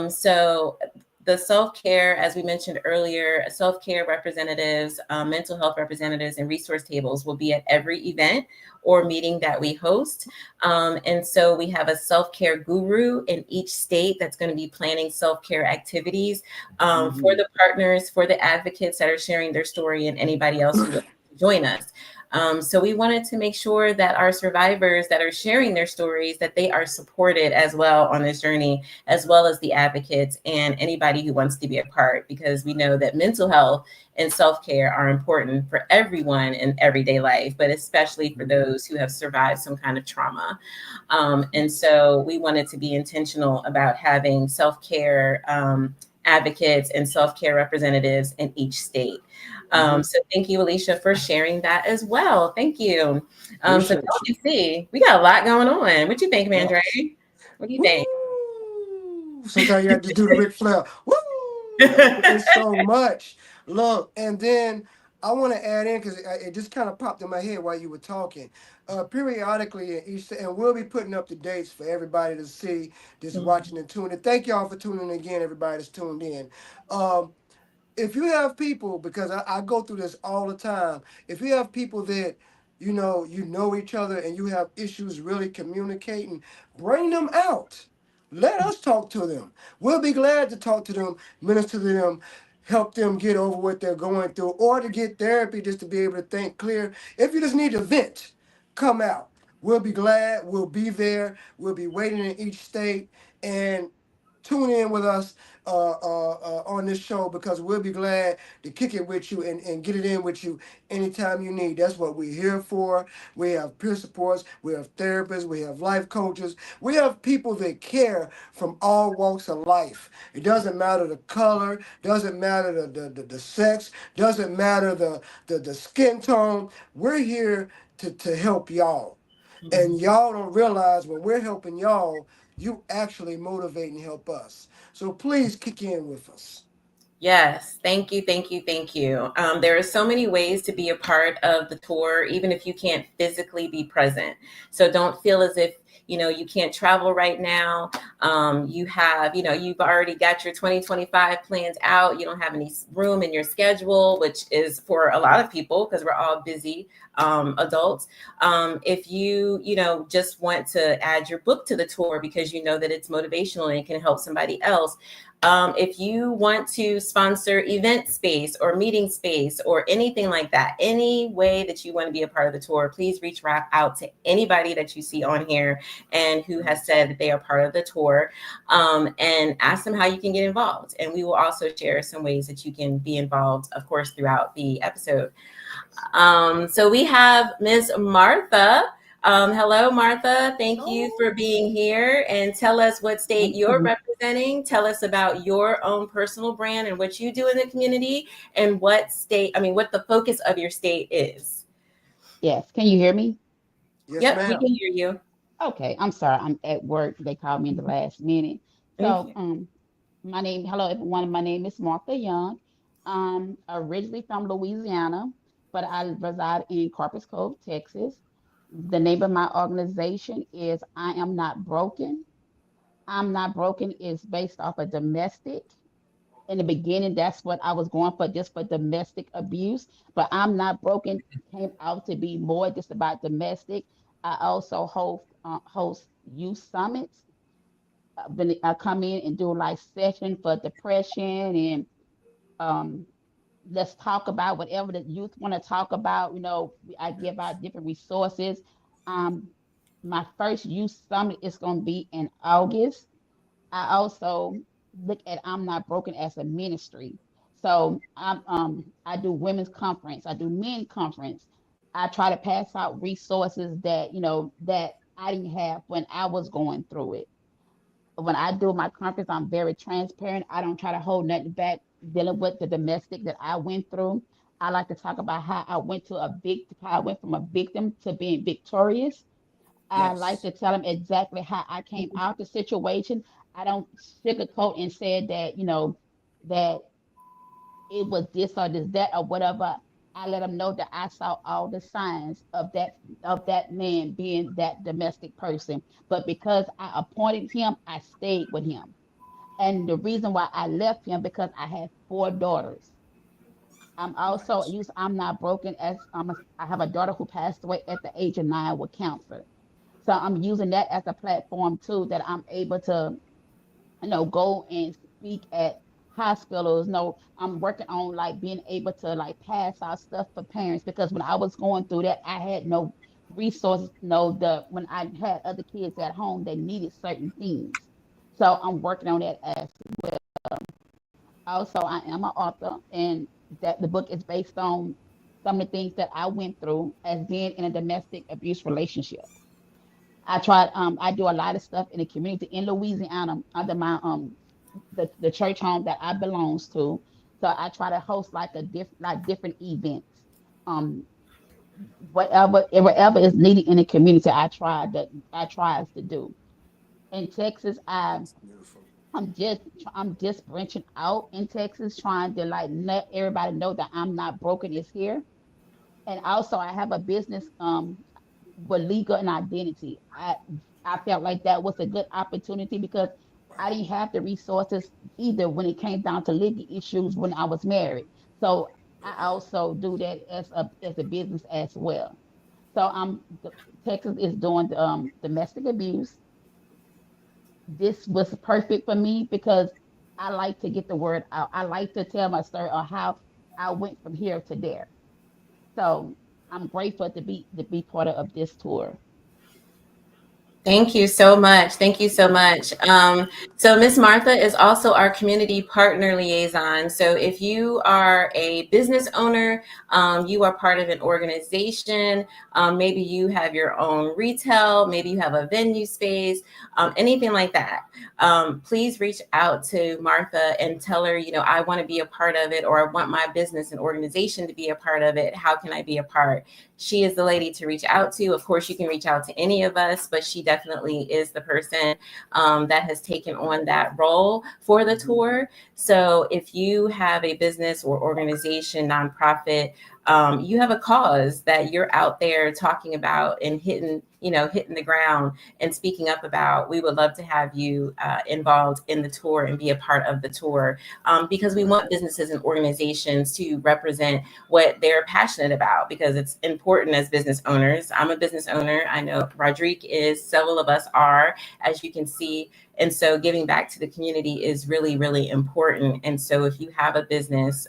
So the self-care, as we mentioned earlier, self-care representatives, mental health representatives, and resource tables will be at every event or meeting that we host. And so we have a self-care guru in each state that's going to be planning self-care activities for the partners, for the advocates that are sharing their story, and anybody else who will join us. So we wanted to make sure that our survivors that are sharing their stories, that they are supported as well on this journey, as well as the advocates and anybody who wants to be a part, because we know that mental health and self-care are important for everyone in everyday life, but especially for those who have survived some kind of trauma. And so we wanted to be intentional about having self-care advocates and self-care representatives in each state. So thank you, Alicia, for sharing that as well. Thank you. So you can see, we got a lot going on. What do you think, Mandre? What do you think? Sometimes you have to do the Ric Flair. Woo! It's so much. Look, and then I want to add in, because it just kind of popped in my head while you were talking. Periodically, and we'll be putting up the dates for everybody to see that's watching and tuning in. Thank y'all for tuning in again, everybody that's tuned in. If you have people, because I go through this all the time, if you have people that you know each other and you have issues really communicating, bring them out. Let us talk to them. We'll be glad to talk to them, minister to them, help them get over what they're going through, or to get therapy just to be able to think clear. If you just need to vent, come out. We'll be glad. We'll be there. We'll be waiting in each state, and tune in with us on this show, because we'll be glad to kick it with you and get it in with you anytime you need. That's what we're here for. We have peer supports, we have therapists, we have life coaches, we have people that care from all walks of life. It doesn't matter the color, doesn't matter the sex, doesn't matter the skin tone. We're here to help y'all. And y'all don't realize when we're helping y'all, you actually motivate and help us. So please kick in with us. Yes, thank you, thank you, thank you. There are so many ways to be a part of the tour, even if you can't physically be present. So don't feel as if you can't travel right now. You have, you've already got your 2025 plans out. You don't have any room in your schedule, which is for a lot of people because we're all busy adults. If you, just want to add your book to the tour because you know that it's motivational and it can help somebody else. If you want to sponsor event space or meeting space or anything like that, any way that you want to be a part of the tour, please reach out to anybody that you see on here and who has said that they are part of the tour, and ask them how you can get involved. And we will also share some ways that you can be involved, of course, throughout the episode. So we have Ms. Martha. Hello, Martha. Thank you for being here, and tell us what state you're representing. Tell us about your own personal brand and what you do in the community, and what the focus of your state is. Yes. Can you hear me? Yes, Yep, ma'am. we can hear you. Okay. I'm sorry. I'm at work. They called me in the last minute. So, hello everyone. My name is Martha Young. I'm originally from Louisiana, but I reside in Corpus Cove, Texas. The name of my organization is I Am Not Broken. I'm Not Broken is based off of domestic. In the beginning, that's what I was going for, just for domestic abuse. But I'm Not Broken came out to be more just about domestic. I also host youth summits. When I come in and do like session for depression and let's talk about whatever the youth want to talk about. I give out different resources. My first youth summit is going to be in August. I also look at I'm Not Broken as a ministry. So I do women's conference, I do men conference. I try to pass out resources that that I didn't have when I was going through it. When I do my conference, I'm very transparent. I don't try to hold nothing back dealing with the domestic that I went through. I like to talk about how I went from a victim to being victorious. I like to tell them exactly how I came out the situation. I don't sugarcoat and say that, that it was this or this, that or whatever. I let them know that I saw all the signs of that man being that domestic person. But because I appointed him, I stayed with him. And the reason why I left him because I had 4 daughters. I'm Not Broken as I have a daughter who passed away at the age of 9 with cancer. So I'm using that as a platform too, that I'm able to, go and speak at hospitals. No, I'm working on like being able to like pass out stuff for parents because when I was going through that, I had no resources. When I had other kids at home, they needed certain things. So I'm working on that as well. Also, I am an author, and that the book is based on some of the things that I went through as being in a domestic abuse relationship. I do a lot of stuff in the community in Louisiana under my the church home that I belongs to. So I try to host like different events. Um whatever is needed in the community, I try to do. In Texas, Beautiful. I'm just branching out in Texas, trying to like let everybody know that I'm Not Broken is here. And also I have a business with legal and identity. I felt like that was a good opportunity because I didn't have the resources either when it came down to legal issues when I was married. So I also do that as a business as well. So Texas is doing domestic abuse. This was perfect for me because I like to get the word out. I like to tell my story of how I went from here to there. So I'm grateful to be part of this tour. Thank you so much. Thank you so much. So Miss Martha is also our community partner liaison. So if you are a business owner, you are part of an organization, maybe you have your own retail, maybe you have a venue space, anything like that, please reach out to Martha and tell her, I want to be a part of it, or I want my business and organization to be a part of it. How can I be a part? She is the lady to reach out to. Of course, you can reach out to any of us, but she definitely is the person that has taken on that role for the tour. So if you have a business or organization, nonprofit, you have a cause that you're out there talking about and hitting, hitting the ground and speaking up about, we would love to have you involved in the tour and be a part of the tour, because we want businesses and organizations to represent what they're passionate about, because it's important as business owners. I'm a business owner. I know Rodrigue is, several of us are, as you can see. And so giving back to the community is really, really important. And so if you have a business,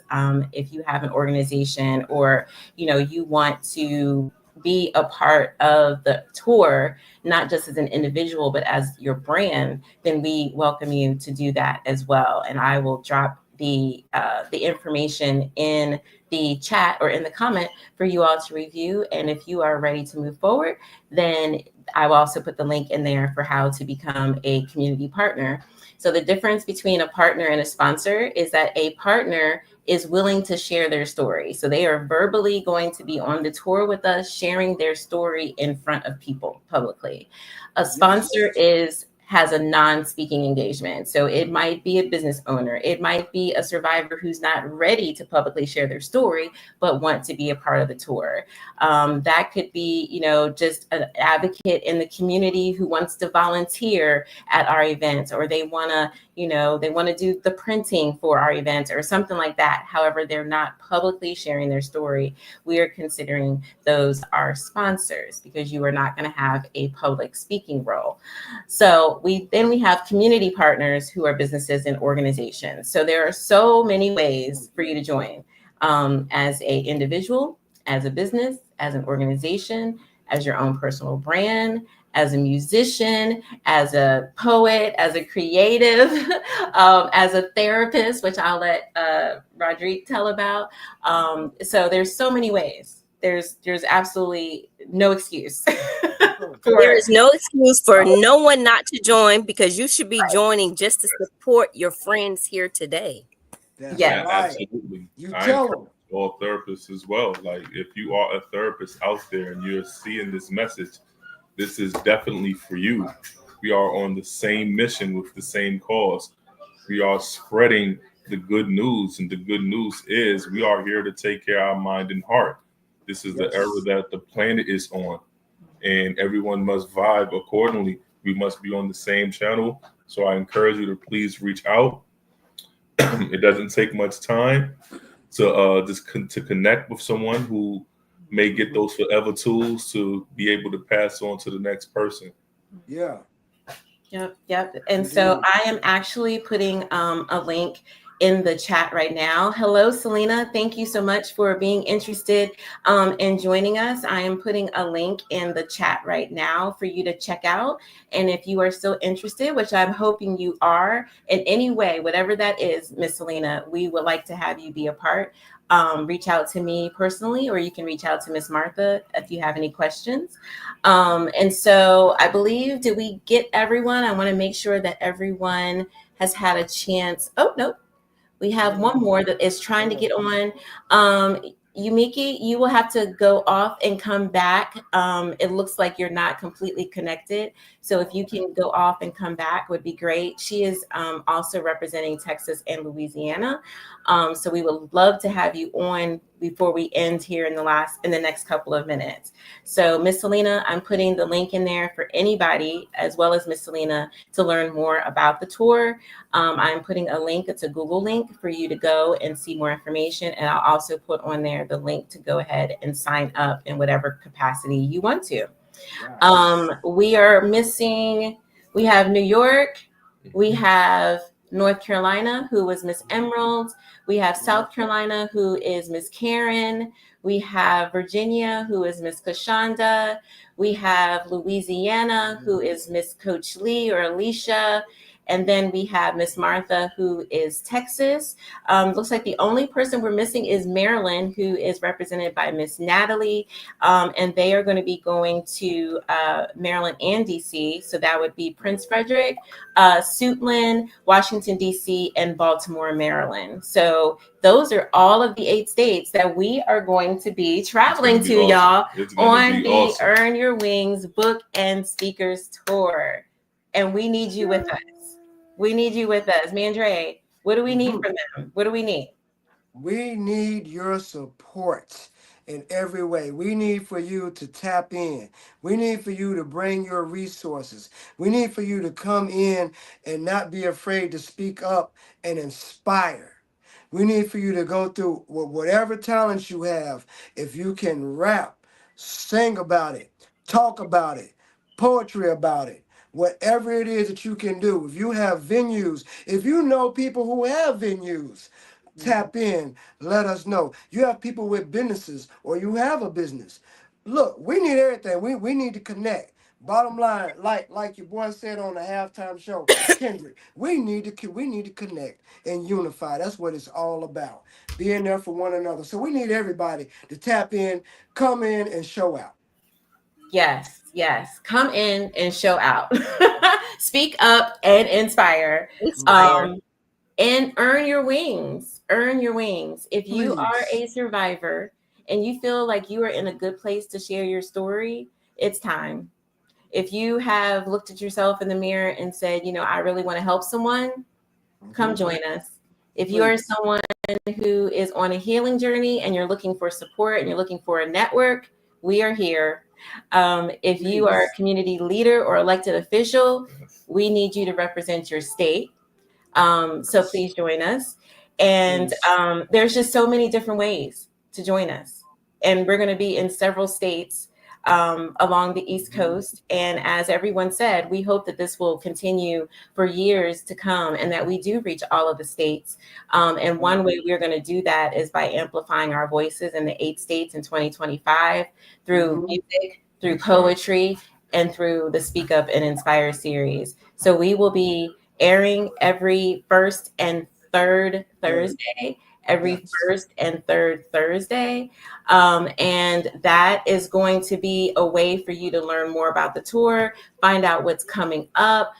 if you have an organization, or, you want to be a part of the tour, not just as an individual, but as your brand, then we welcome you to do that as well. And I will drop the information in the chat or in the comment for you all to review. And if you are ready to move forward, then I will also put the link in there for how to become a community partner. So the difference between a partner and a sponsor is that a partner is willing to share their story. So they are verbally going to be on the tour with us, sharing their story in front of people publicly. A sponsor has a non-speaking engagement. So it might be a business owner. It might be a survivor who's not ready to publicly share their story, but want to be a part of the tour. That could be, just an advocate in the community who wants to volunteer at our events, or they want to, do the printing for our events or something like that. However, they're not publicly sharing their story. We are considering those our sponsors, because you are not going to have a public speaking role. So we have community partners who are businesses and organizations. So there are so many ways for you to join, as a individual, as a business, as an organization, as your own personal brand, as a musician, as a poet, as a creative, as a therapist, which I'll let Rodrigue tell about. So there's so many ways. There's absolutely no excuse. There is no excuse for no one not to join, because you should be joining just to support your friends here today. That's Yeah, right. Absolutely. You I tell encourage them. all therapists as well. Like, if you are a therapist out there and you're seeing this message, this is definitely for you. We are on the same mission with the same cause. We are spreading the good news, and the good news is we are here to take care of our mind and heart. This is the era that the planet is on, and everyone must vibe accordingly. We must be on the same channel. So I encourage you to please reach out. It doesn't take much time to to connect with someone who may get those forever tools to be able to pass on to the next person. Yeah. Yep. And so I am actually putting a link in the chat right now. Hello, Selena. Thank you so much for being interested in joining us. I am putting a link in the chat right now for you to check out. And if you are still interested, which I'm hoping you are in any way, whatever that is, Miss Selena, we would like to have you be a part. Reach out to me personally, or you can reach out to Miss Martha if you have any questions. And so I believe, did we get everyone? I want to make sure that everyone has had a chance. Oh, no. We have one more that is trying to get on. Yumiki, you will have to go off and come back. It looks like you're not completely connected. So if you can go off and come back would be great. She is also representing Texas and Louisiana. So we would love to have you on before we end here in the next couple of minutes. So Miss Selena, I'm putting the link in there for anybody, as well as Miss Selena, to learn more about the tour. I'm putting a link, it's a Google link for you to go and see more information. And I'll also put on there the link to go ahead and sign up in whatever capacity you want to. We are missing, we have New York, we have North Carolina, who was Miss Emerald. We have South Carolina, who is Miss Karen. We have Virginia, who is Miss Kashonda. We have Louisiana, who is Miss Coach Lee or Alicia. And then we have Miss Martha, who is Texas. Looks like the only person we're missing is Maryland, who is represented by Miss Natalie. And they are going to be going to Maryland and DC. So that would be Prince Frederick, Suitland, Washington, DC, and Baltimore, Maryland. So those are all of the 8 states that we are going to be traveling to, y'all, on the Earn Your Wings Book and Speakers Tour. And we need you with us. We need you with us. Mandre, what do we need from them? What do we need? We need your support. in every way. We need for you to tap in. We need for you to bring your resources. We need for you to come in and not be afraid to speak up and inspire. We need for you to go through whatever talents you have. If you can rap, sing about it, talk about it, poetry about it, whatever it is that you can do. If you have venues, if you know people who have venues, tap in, let us know. You have people with businesses or you have a business. Look, we need everything. We need to connect. Bottom line, like your boy said on the halftime show, Kendrick, we need to connect and unify. That's what it's all about. Being there for one another. So we need everybody to tap in, come in, and show out. Yes, yes. Come in and show out. Speak up and inspire. And earn your wings. Earn your wings. If you are a survivor and you feel like you are in a good place to share your story, it's time. If you have looked at yourself in the mirror and said, you know, I really want to help someone, come join us. If you are someone who is on a healing journey and you're looking for support and you're looking for a network, we are here. If you are a community leader or elected official, we need you to represent your state. So please join us. And there's just so many different ways to join us. And we're going to be in several states along the East Coast. And as everyone said, we hope that this will continue for years to come and that we do reach all of the states. And one way we're going to do that is by amplifying our voices in the 8 states in 2025 through music, through poetry, and through the Speak Up and Inspire series. So we will be airing every first and third Thursday. Every first and third Thursday. And that is going to be a way for you to learn more about the tour, find out what's coming up,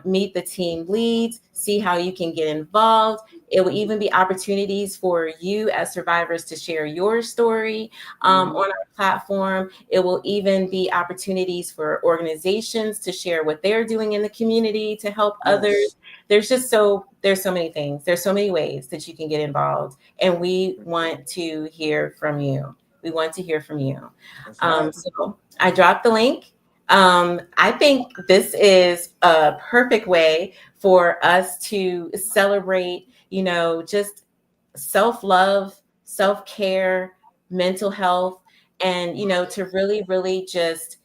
meet the team leads, see how you can get involved. It will even be opportunities for you as survivors to share your story on our platform. It will even be opportunities for organizations to share what they're doing in the community to help others. There's so many things. There's so many ways that you can get involved. And we want to hear from you. We want to hear from you. So I dropped the link. I think this is a perfect way for us to celebrate, you know, just self-love, self-care, mental health, and, you know, to really, really just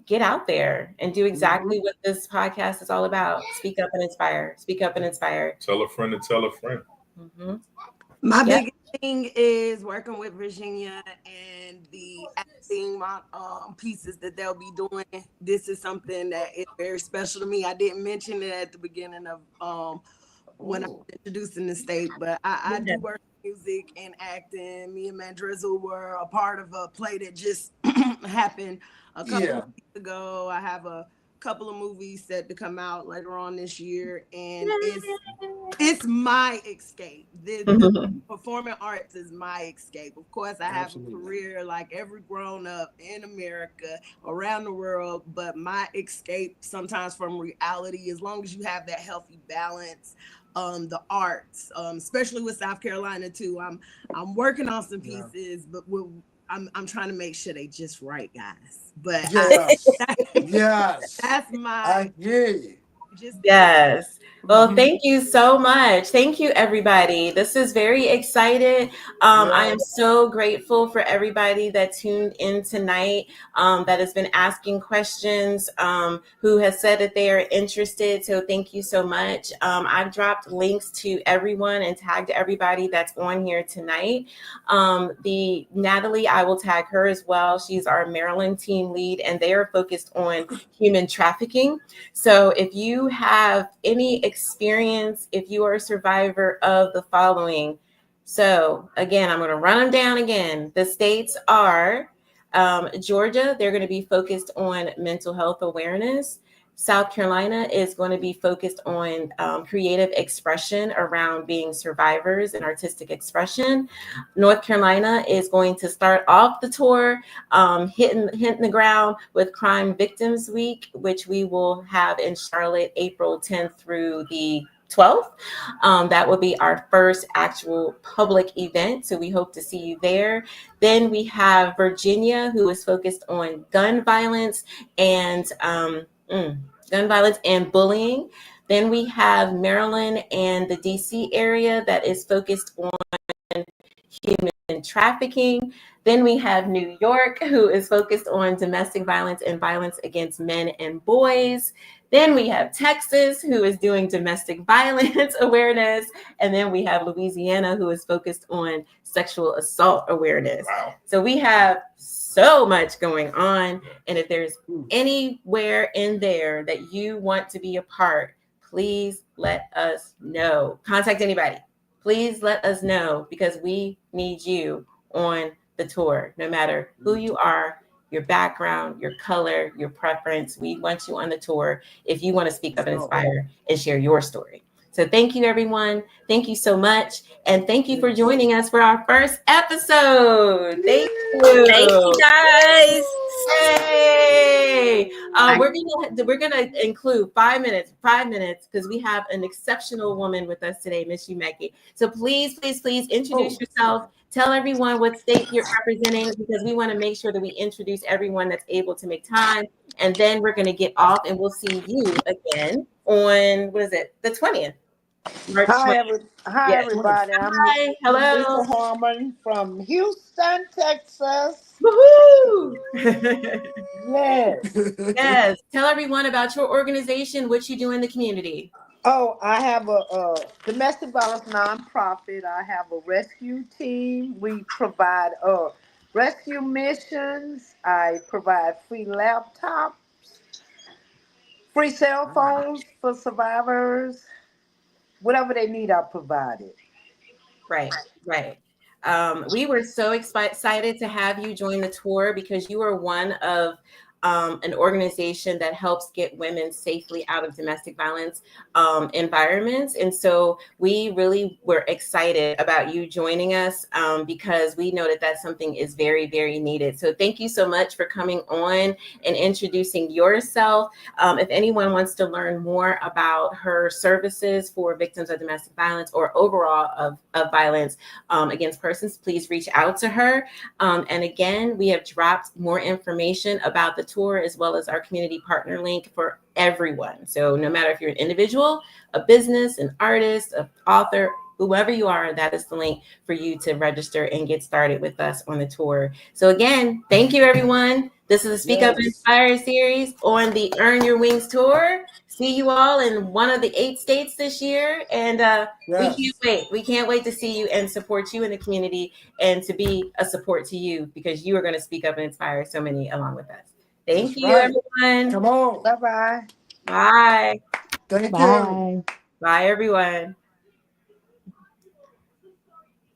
get out there and do exactly what this podcast is all about. Speak up and inspire. Speak up and inspire. Tell a friend to tell a friend. My biggest thing is working with Virginia and the acting pieces that they'll be doing. This is something that is very special to me. I didn't mention it at the beginning of when I was introducing the state, but I do work in music and acting. Me and Mandrizzle were a part of a play that just happened a couple of weeks ago. I have a couple of movies set to come out later on this year, and it's my escape. The performing arts is my escape. Of course, I have a career like every grown up in America, around the world, but my escape sometimes from reality, as long as you have that healthy balance, the arts, especially with South Carolina too. I'm working on some pieces, but I'm trying to make sure they just right, guys. But that's my. I hear you. Yes. Well, thank you so much. Thank you, everybody. This is very excited. I am so grateful for everybody that tuned in tonight, that has been asking questions, who has said that they are interested. So thank you so much. I've dropped links to everyone and tagged everybody that's on here tonight. The Natalie, I will tag her as well. She's our Maryland team lead, and they are focused on human trafficking. So if you have any experience, if you are a survivor of the following. So again, I'm going to run them down again. The states are Georgia, they're going to be focused on mental health awareness. South Carolina is going to be focused on creative expression around being survivors and artistic expression. North Carolina is going to start off the tour hitting the ground with Crime Victims Week, which we will have in Charlotte April 10th through the 12th. That will be our first actual public event. So we hope to see you there. Then we have Virginia, who is focused on gun violence and bullying. Then we have Maryland and the DC area that is focused on human trafficking. Then we have New York, who is focused on domestic violence and violence against men and boys. Then we have Texas, who is doing domestic violence awareness. And then we have Louisiana, who is focused on sexual assault awareness. Wow. So we have so much going on. And if there's anywhere in there that you want to be a part, please let us know. Contact anybody. Please let us know, because we need you on the tour, no matter who you are, your background, your color, your preference. We want you on the tour if you want to speak up and inspire and share your story. So thank you, everyone. Thank you so much. And thank you for joining us for our first episode. Thank you. Thank you, guys. Yay! We're gonna include 5 minutes because we have an exceptional woman with us today, Miss Umeki. So please introduce yourself. Tell everyone what state you're representing, because we want to make sure that we introduce everyone that's able to make time. And then we're going to get off, and we'll see you again on, the 20th. March 20th. Hi, everybody. Hi. Hello. Lisa Harmon from Houston, Texas. Woohoo! Yes. Yes. Tell everyone about your organization, what you do in the community. Oh, I have a domestic violence nonprofit. I have a rescue team. We provide rescue missions. I provide free laptops, free cell phones for survivors. Whatever they need, I provide it. Right. We were so excited to have you join the tour, because you are one of an organization that helps get women safely out of domestic violence environments. And so we really were excited about you joining us because we know that that's something is very, very needed. So thank you so much for coming on and introducing yourself. If anyone wants to learn more about her services for victims of domestic violence or overall of violence against persons, please reach out to her. And again, we have dropped more information about the tour, as well as our community partner link for everyone. So no matter if you're an individual, a business, an artist, an author, whoever you are, that is the link for you to register and get started with us on the tour. So again, thank you, everyone. This is the Speak Up and Inspire series on the Earn Your Wings tour. See you all in one of the 8 states this year. And we can't wait. We can't wait to see you and support you in the community, and to be a support to you, because you are going to speak up and inspire so many along with us. Thank you, everyone. Come on. Bye-bye. Bye. Thank you. Bye. Bye, everyone.